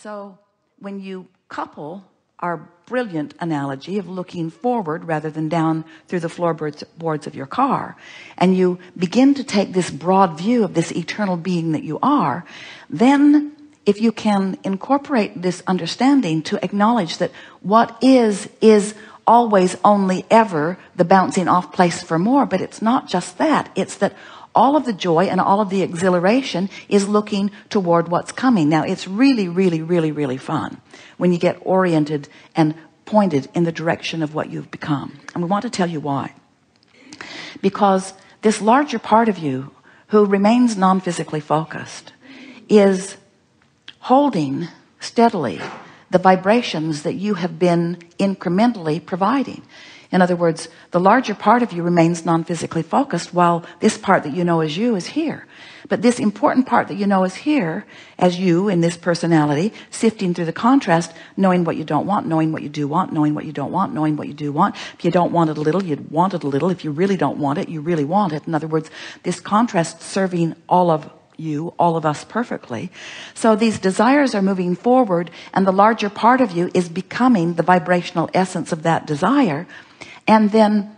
So when you couple our brilliant analogy of looking forward rather than down through the floorboards of your car, and you begin to take this broad view of this eternal being that you are, then if you can incorporate this understanding to acknowledge that what is always only ever the bouncing off place for more. But it's not just that. It's that all of the joy and all of the exhilaration is looking toward what's coming. Now it's really, really, really, really fun when you get oriented and pointed in the direction of what you've become. And we want to tell you why. Because this larger part of you who remains non-physically focused is holding steadily the vibrations that you have been incrementally providing. In other words, the larger part of you remains non-physically focused while this part that you know as you is here. But this important part that you know is here as you in this personality, sifting through the contrast, knowing what you don't want, knowing what you do want, knowing what you don't want, knowing what you do want. If you don't want it a little, you'd want it a little. If you really don't want it, you really want it. In other words, this contrast serving all of you, all of us perfectly. So these desires are moving forward, and the larger part of you is becoming the vibrational essence of that desire, and then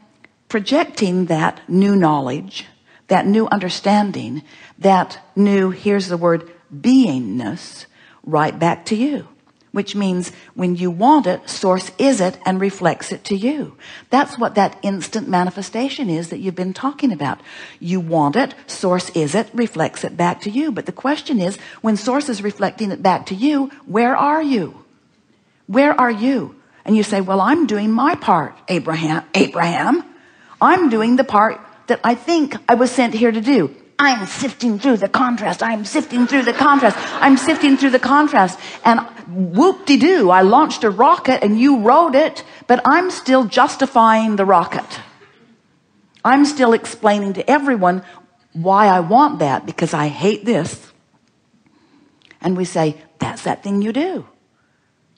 projecting that new knowledge, that new understanding, that new, here's the word, beingness, right back to you. Which means when you want it, source is it and reflects it to you. That's what that instant manifestation is that you've been talking about. You want it, source is it, reflects it back to you. But the question is, when source is reflecting it back to you, where are you? Where are you? And you say, well, I'm doing my part, Abraham. I'm doing the part that I think I was sent here to do. I'm sifting through the contrast. I'm sifting through the contrast. I'm sifting through the contrast. And whoop-de-doo, I launched a rocket and you rode it, but I'm still justifying the rocket. I'm still explaining to everyone why I want that, because I hate this. And we say, that's that thing you do.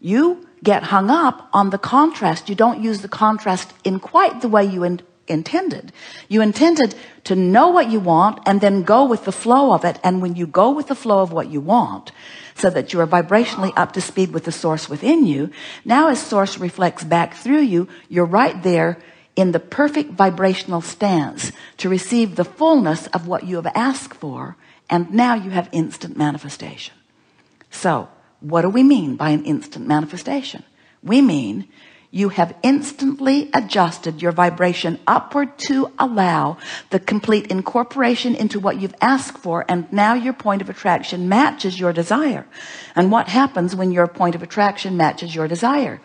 You get hung up on the contrast. You don't use the contrast in quite the way you intended. You intended to know what you want and then go with the flow of it. And when you go with the flow of what you want, so that you are vibrationally up to speed with the source within you, now as source reflects back through you, you're right there in the perfect vibrational stance to receive the fullness of what you have asked for. And now you have instant manifestation. So what do we mean by an instant manifestation? We mean you have instantly adjusted your vibration upward to allow the complete incorporation into what you've asked for, and now your point of attraction matches your desire. And what happens when your point of attraction matches your desire?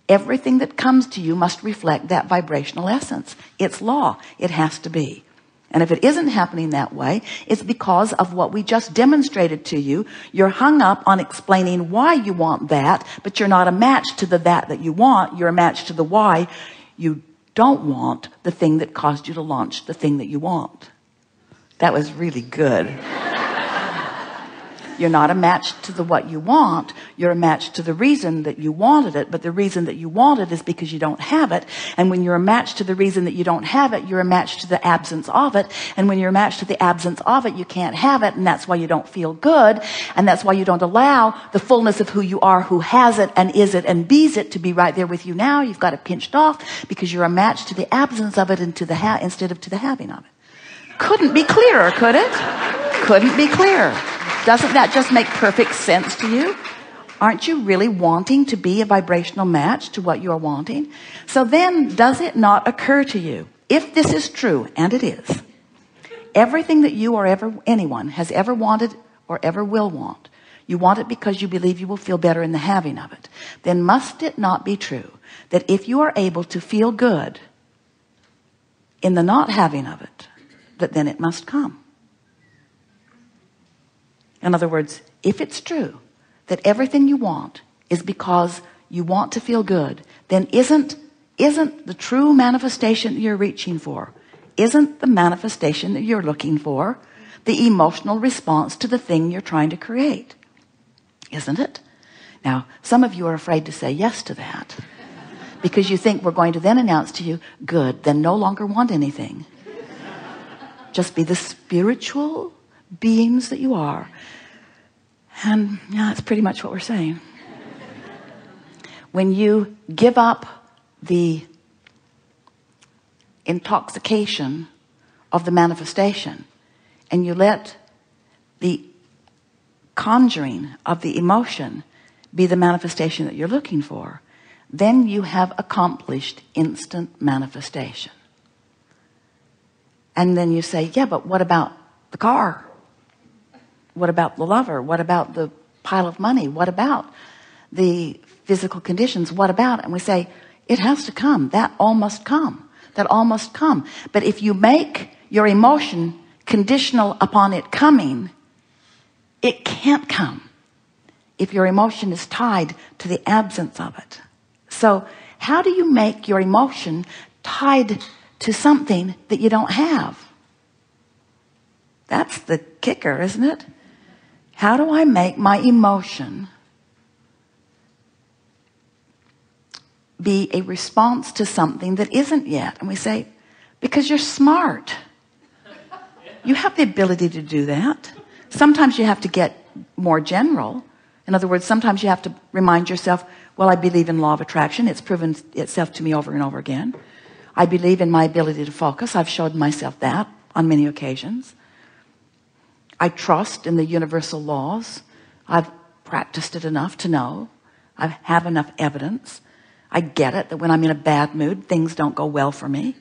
Everything that comes to you must reflect that vibrational essence. It's law. It has to be. And if it isn't happening that way, it's because of what we just demonstrated to you. You're hung up on explaining why you want that, but you're not a match to the that you want. You're a match to the why you don't want the thing that caused you to launch the thing that you want. That was really good. You're not a match to the what you want. You're a match to the reason that you wanted it. But the reason that you want it is because you don't have it. And when you're a match to the reason that you don't have it, you're a match to the absence of it. And when you're a match to the absence of it, you can't have it. And that's why you don't feel good. And that's why you don't allow the fullness of who you are, who has it and is it and bees it, to be right there with you now. You've got it pinched off because you're a match to the absence of it and to the instead of to the having of it. Couldn't be clearer, could it? Couldn't be clearer. Doesn't that just make perfect sense to you? Aren't you really wanting to be a vibrational match to what you are wanting? So then, does it not occur to you, if this is true, and it is, everything that you or anyone has ever wanted or ever will want, you want it because you believe you will feel better in the having of it, then must it not be true that if you are able to feel good in the not having of it, that then it must come? In other words, if it's true that everything you want is because you want to feel good, then isn't the true manifestation that you're reaching for, isn't the manifestation that you're looking for the emotional response to the thing you're trying to create? Isn't it? Now, some of you are afraid to say yes to that because you think we're going to then announce to you, good, then no longer want anything. Just be the spiritual beings that you are. And yeah, that's pretty much what we're saying. when you give up the intoxication of the manifestation and you let the conjuring of the emotion be the manifestation that you're looking for, then you have accomplished instant manifestation. And then you say, yeah, but what about the car? What about the lover? What about the pile of money? What about the physical conditions? What about? And we say, it has to come. That all must come. That all must come. But if you make your emotion conditional upon it coming, it can't come if your emotion is tied to the absence of it. So how do you make your emotion tied to something that you don't have? That's the kicker, isn't it? How do I make my emotion be a response to something that isn't yet? And we say, because you're smart. You have the ability to do that. Sometimes you have to get more general. In other words, sometimes you have to remind yourself, well, I believe in law of attraction. It's proven itself to me over and over again. I believe in my ability to focus. I've showed myself that on many occasions. I trust in the universal laws. I've practiced it enough to know. I have enough evidence. I get it that when I'm in a bad mood, things don't go well for me.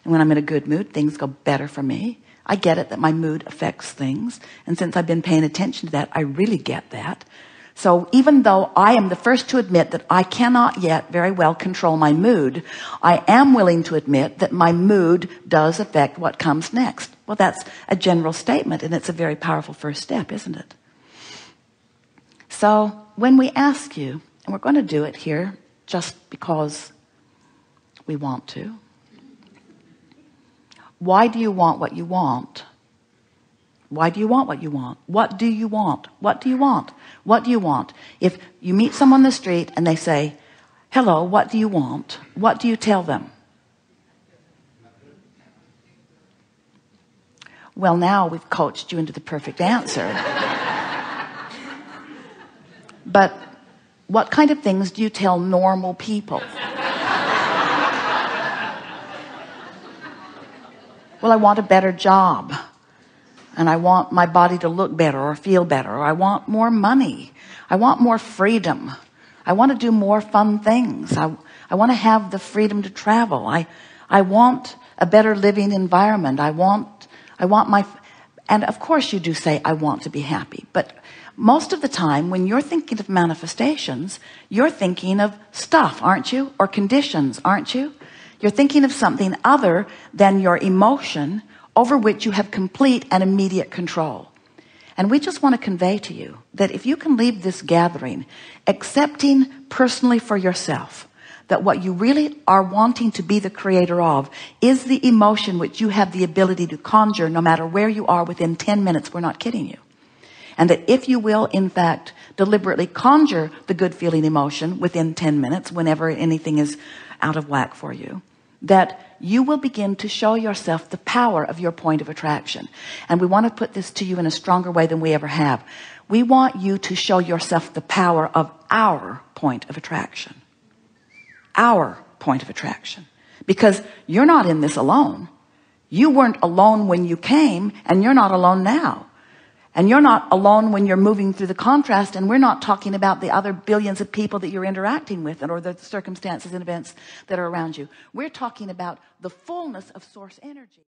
And when I'm in a good mood, things go better for me. I get it that my mood affects things. And since I've been paying attention to that, I really get that. So even though I am the first to admit that I cannot yet very well control my mood, I am willing to admit that my mood does affect what comes next. Well, that's a general statement, and it's a very powerful first step, isn't it? So when we ask you, and we're going to do it here just because we want to, why do you want what you want? Why do you want what you want? What do you want? What do you want? What do you want? If you meet someone on the street and they say, hello, what do you want? What do you tell them? Well, now we've coached you into the perfect answer. But what kind of things do you tell normal people? Well, I want a better job. And I want my body to look better or feel better. Or I want more money. I want more freedom. I want to do more fun things. I want to have the freedom to travel. I want a better living environment. I want my, and of course you do say, I want to be happy. But most of the time when you're thinking of manifestations, you're thinking of stuff, aren't you? Or conditions, aren't you? You're thinking of something other than your emotion over which you have complete and immediate control. And we just want to convey to you that if you can leave this gathering accepting personally for yourself that what you really are wanting to be the creator of is the emotion which you have the ability to conjure no matter where you are within 10 minutes, we're not kidding you. And that if you will, in fact, deliberately conjure the good feeling emotion within 10 minutes, whenever anything is out of whack for you, that you will begin to show yourself the power of your point of attraction. And we want to put this to you in a stronger way than we ever have. We want you to show yourself the power of our point of attraction. Our point of attraction. Because you're not in this alone. You weren't alone when you came, and you're not alone now. And you're not alone when you're moving through the contrast, and we're not talking about the other billions of people that you're interacting with or the circumstances and events that are around you. We're talking about the fullness of source energy.